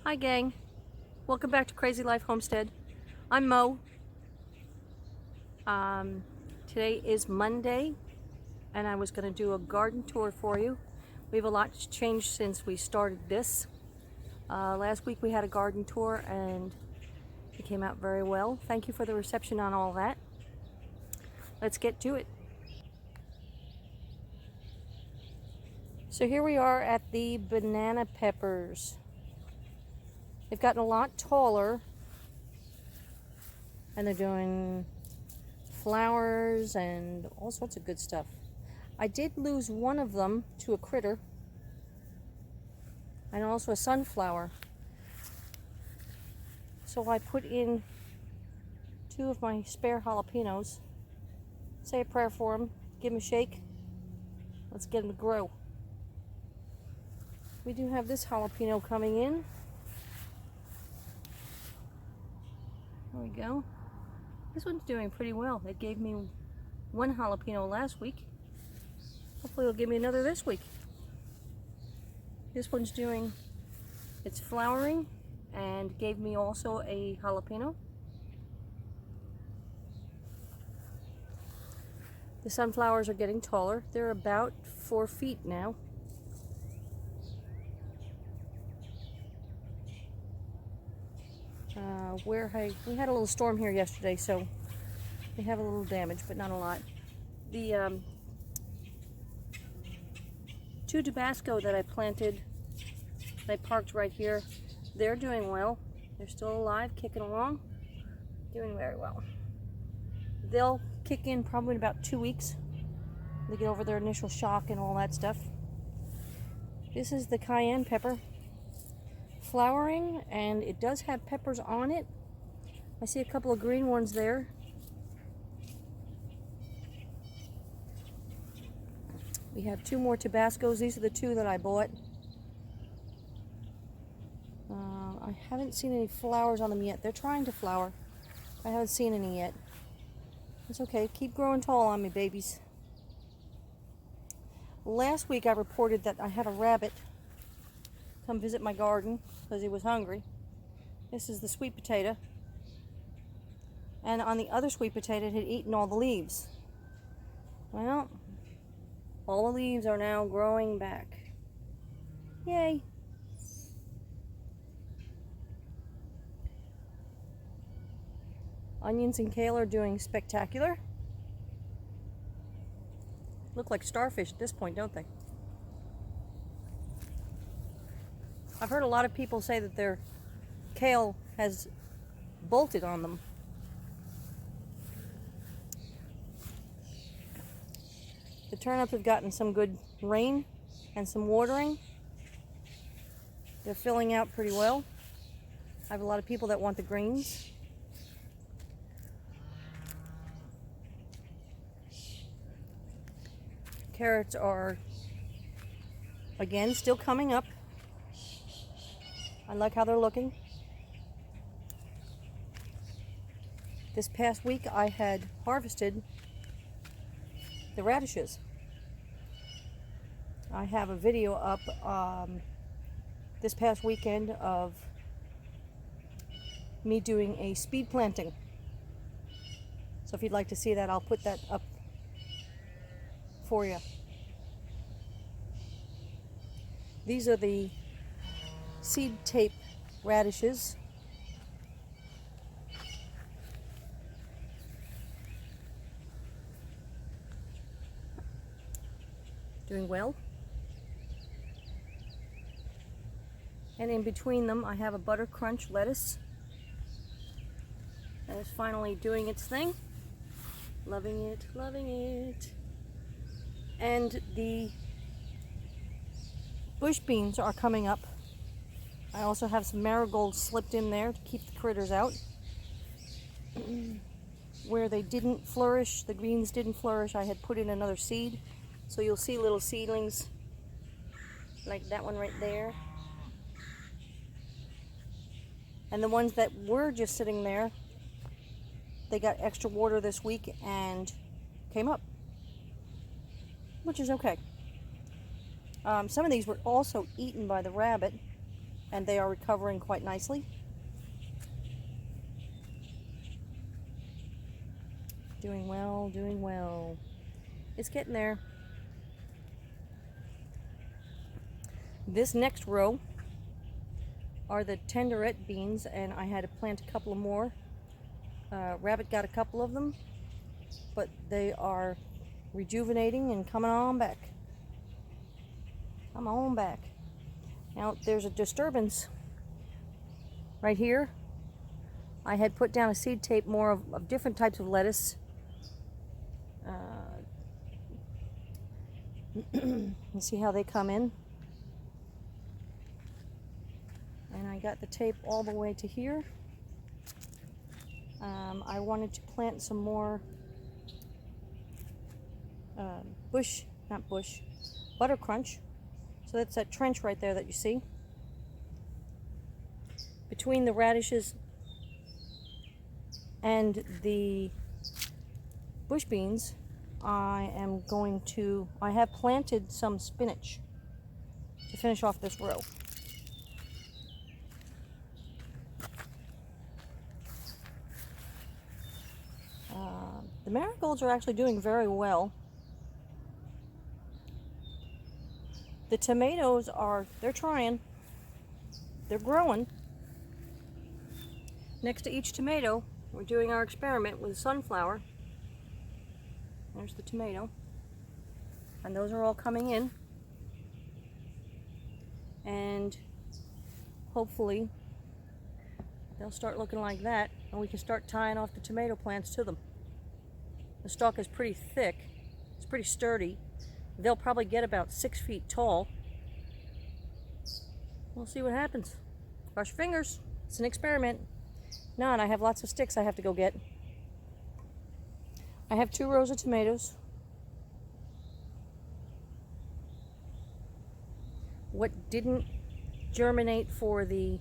Hi gang, welcome back to Crazy Life Homestead. I'm Mo. Today is Monday and I was going to do a garden tour for you. We have a lot changed since we started this. Last week we had a garden tour and it came out very well. Thank you for the reception on all that. Let's get to it. So here we are at the banana peppers. They've gotten a lot taller and they're doing flowers and all sorts of good stuff. I did lose one of them to a critter and also a sunflower. So I put in 2 of my spare jalapenos. Say a prayer for them, give them a shake. Let's get them to grow. We do have this jalapeno coming in. There we go. This one's doing pretty well. It gave me 1 jalapeno last week. Hopefully it'll give me another this week. This one's doing, it's flowering and gave me also a jalapeno. The sunflowers are getting taller. They're about 4 feet now. We had a little storm here yesterday, so they have a little damage, but not a lot. The 2 Tabasco that I planted, I parked right here, they're doing well. They're still alive, kicking along, doing very well. They'll kick in probably in about 2 weeks. They get over their initial shock and all that stuff. This is the cayenne pepper, flowering, and it does have peppers on it. I see a couple of green ones there. We have 2 more Tabascos. These are the 2 that I bought. I haven't seen any flowers on them yet. They're trying to flower. I haven't seen any yet. It's okay. Keep growing tall on me, babies. Last week I reported that I had a rabbit come visit my garden because he was hungry. This is the sweet potato. And on the other sweet potato, it had eaten all the leaves. Well, all the leaves are now growing back. Yay! Onions and kale are doing spectacular. Look like starfish at this point, don't they? I've heard a lot of people say that their kale has bolted on them. The turnips have gotten some good rain and some watering. They're filling out pretty well. I have a lot of people that want the greens. Carrots are, again, still coming up. I like how they're looking. This past week I had harvested the radishes. I have a video up this past weekend of me doing a speed planting. So if you'd like to see that, I'll put that up for you. These are the seed tape radishes. Doing well. And in between them I have a butter crunch lettuce that is finally doing its thing. Loving it, loving it. And the bush beans are coming up. I also have some marigolds slipped in there to keep the critters out. Where they didn't flourish, the greens didn't flourish, I had put in another seed. So you'll see little seedlings like that one right there. And the ones that were just sitting there, they got extra water this week and came up, which is okay. Some of these were also eaten by the rabbit. and they are recovering quite nicely. Doing well, doing well. It's getting there. This next row are the tenderette beans, and I had to plant a couple of more. Rabbit got a couple of them, but they are rejuvenating and coming on back. Come on back. Now there's a disturbance right here. I had put down a seed tape more of different types of lettuce. You see how they come in? And I got the tape all the way to here. I wanted to plant some more butter crunch. So that's that trench right there that you see. Between the radishes and the bush beans, I have planted some spinach to finish off this row. The marigolds are actually doing very well. The tomatoes they're trying. They're growing. Next to each tomato, we're doing our experiment with sunflower. There's the tomato. And those are all coming in. And hopefully they'll start looking like that, and we can start tying off the tomato plants to them. The stalk is pretty thick. It's pretty sturdy. They'll probably get about 6 feet tall. We'll see what happens. Cross your fingers. It's an experiment. No, and I have lots of sticks I have to go get. I have 2 rows of tomatoes. What didn't germinate for the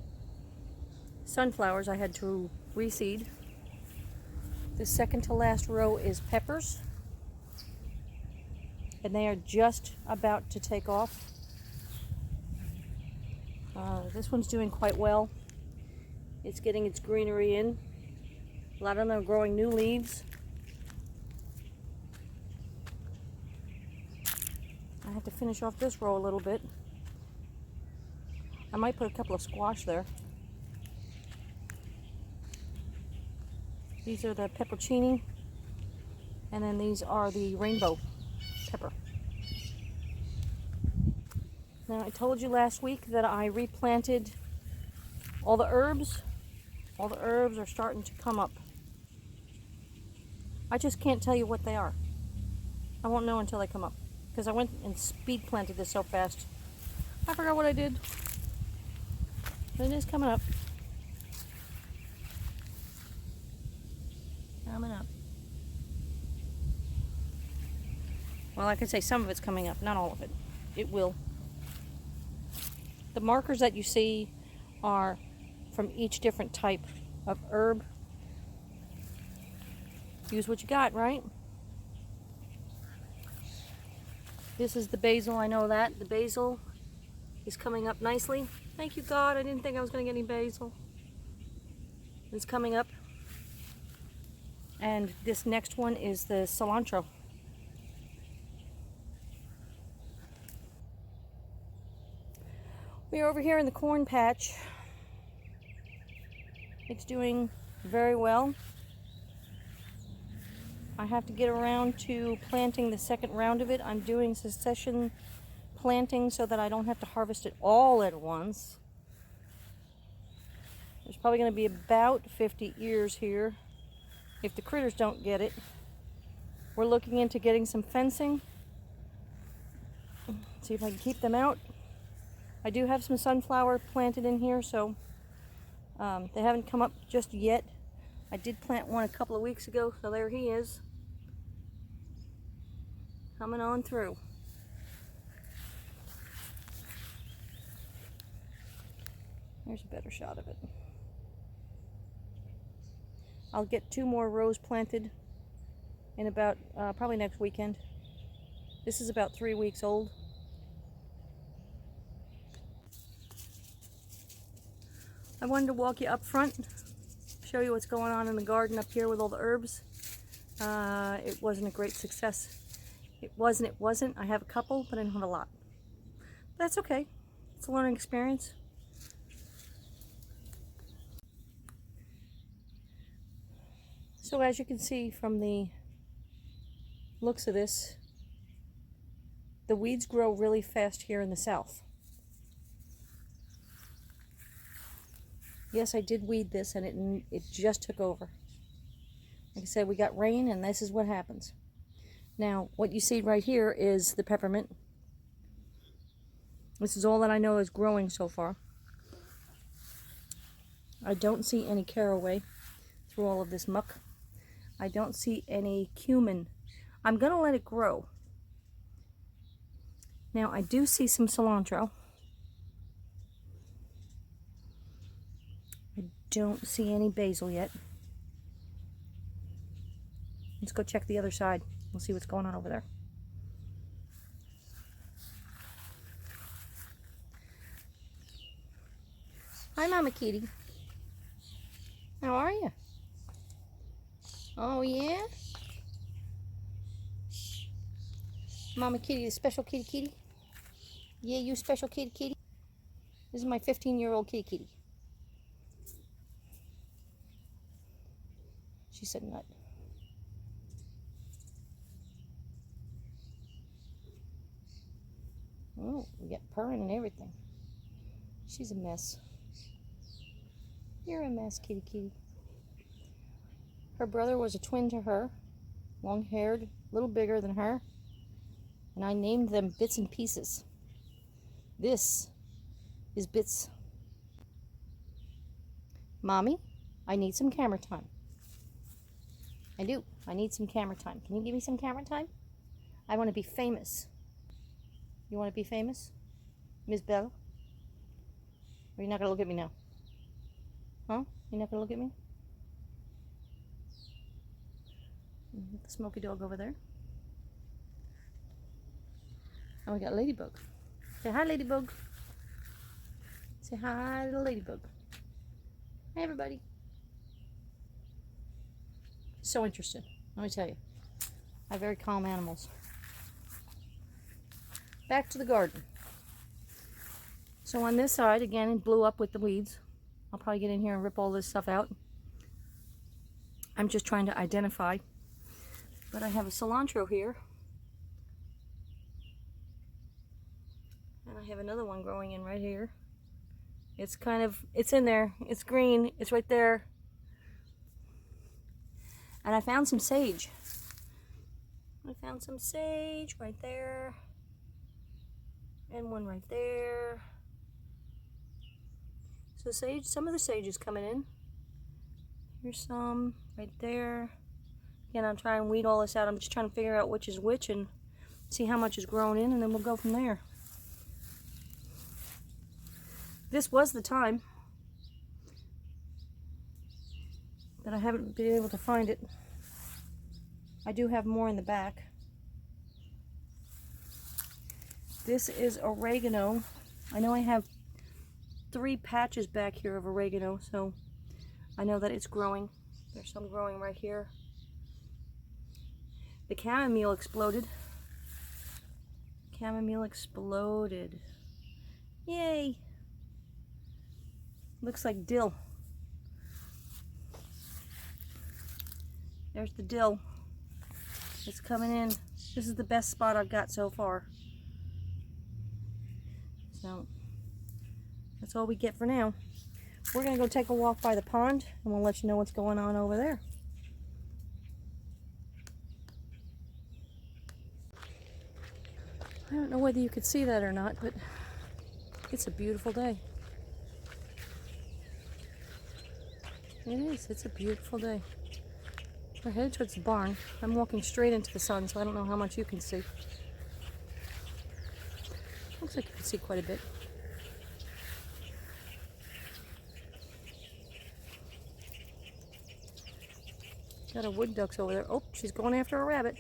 sunflowers, I had to reseed. The second to last row is peppers, and they are just about to take off. This one's doing quite well. It's getting its greenery in. A lot of them are growing new leaves. I have to finish off this row a little bit. I might put a couple of squash there. These are the peppercini, and then these are the rainbow pepper. Now, I told you last week that I replanted all the herbs. All the herbs are starting to come up. I just can't tell you what they are. I won't know until they come up, because I went and speed planted this so fast. I forgot what I did. But it is coming up. Coming up. Well, I can say some of it's coming up, not all of it. It will. The markers that you see are from each different type of herb. Use what you got, right? This is the basil, I know that. The basil is coming up nicely. Thank you, God. I didn't think I was going to get any basil. It's coming up. And this next one is the cilantro. We're over here in the corn patch. It's doing very well. I have to get around to planting the second round of it. I'm doing succession planting so that I don't have to harvest it all at once. There's probably going to be about 50 ears here if the critters don't get it. We're looking into getting some fencing. See if I can keep them out. I do have some sunflower planted in here, so they haven't come up just yet. I did plant one a couple of weeks ago, so there he is. Coming on through. Here's a better shot of it. I'll get 2 more rows planted in about probably next weekend. This is about 3 weeks old. I wanted to walk you up front, show you what's going on in the garden up here with all the herbs. It wasn't a great success. It wasn't. I have a couple, but I don't have a lot. But that's okay. It's a learning experience. So as you can see from the looks of this, the weeds grow really fast here in the south. Yes, I did weed this and it just took over. Like I said, we got rain and this is what happens. Now, what you see right here is the peppermint. This is all that I know is growing so far. I don't see any caraway through all of this muck. I don't see any cumin. I'm going to let it grow. Now, I do see some cilantro. I don't see any basil yet. Let's go check the other side. We'll see what's going on over there. Hi, Mama Kitty. How are you? Oh, yeah? Mama Kitty, the special kitty kitty? Yeah, you special kitty kitty? This is my 15-year-old kitty kitty. She said nut. Oh, we got purring and everything. She's a mess. You're a mess, kitty kitty. Her brother was a twin to her, long-haired, a little bigger than her, and I named them Bits and Pieces. This is Bits. Mommy, I need some camera time. I do. I need some camera time. Can you give me some camera time? I want to be famous. You want to be famous, Miss Belle? Or you're not going to look at me now? Huh? You're not going to look at me? The smoky dog over there. And we got Ladybug. Say hi, Ladybug. Say hi to the Ladybug. Hey, everybody. So interesting. Let me tell you. I have very calm animals. Back to the garden. So on this side, again, it blew up with the weeds. I'll probably get in here and rip all this stuff out. I'm just trying to identify. But I have a cilantro here. And I have another one growing in right here. It's it's in there. It's green. It's right there. And I found some sage. I found some sage right there. And one right there. So sage, some of the sage is coming in. Here's some right there. Again, I'm trying to weed all this out. I'm just trying to figure out which is which and see how much is grown in, and then we'll go from there. This was the time, but I haven't been able to find it. I do have more in the back. This is oregano. I know I have 3 patches back here of oregano, so I know that it's growing. There's some growing right here. The chamomile exploded. Chamomile exploded. Yay! Looks like dill. There's the dill. It's coming in. This is the best spot I've got so far. So, that's all we get for now. We're going to go take a walk by the pond, and we'll let you know what's going on over there. I don't know whether you could see that or not, but it's a beautiful day. It is. It's a beautiful day. We're headed towards the barn. I'm walking straight into the sun, so I don't know how much you can see. Looks like you can see quite a bit. Got a wood duck's over there. Oh, she's going after a rabbit.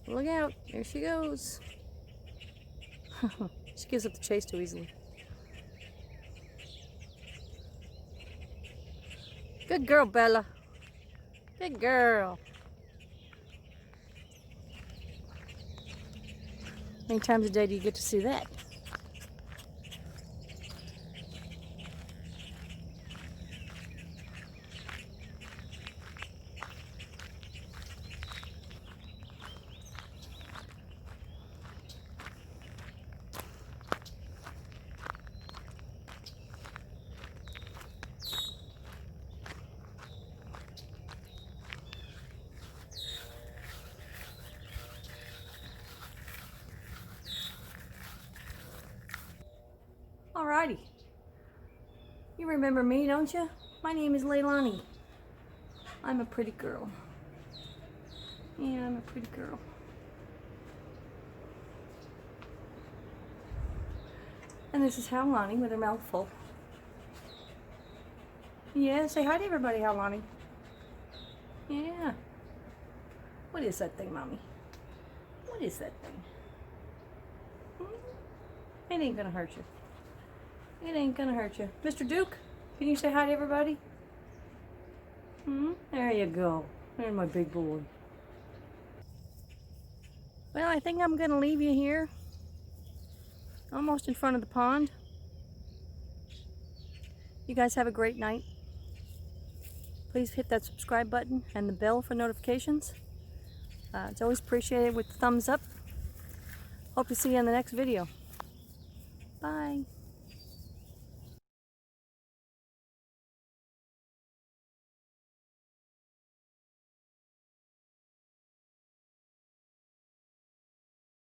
Look out. There she goes. She gives up the chase too easily. Good girl, Bella. Good girl. How many times a day do you get to see that? Alrighty. You remember me, don't you? My name is Leilani. I'm a pretty girl. Yeah, I'm a pretty girl. And this is Howlani with her mouth full. Yeah, say hi to everybody, Howlani. Yeah. What is that thing, Mommy? What is that thing? It ain't gonna hurt you. It ain't gonna hurt you. Mr. Duke, can you say hi to everybody? There you go. There's my big boy. Well, I think I'm gonna leave you here. Almost in front of the pond. You guys have a great night. Please hit that subscribe button and the bell for notifications. It's always appreciated with the thumbs up. Hope to see you in the next video. Bye.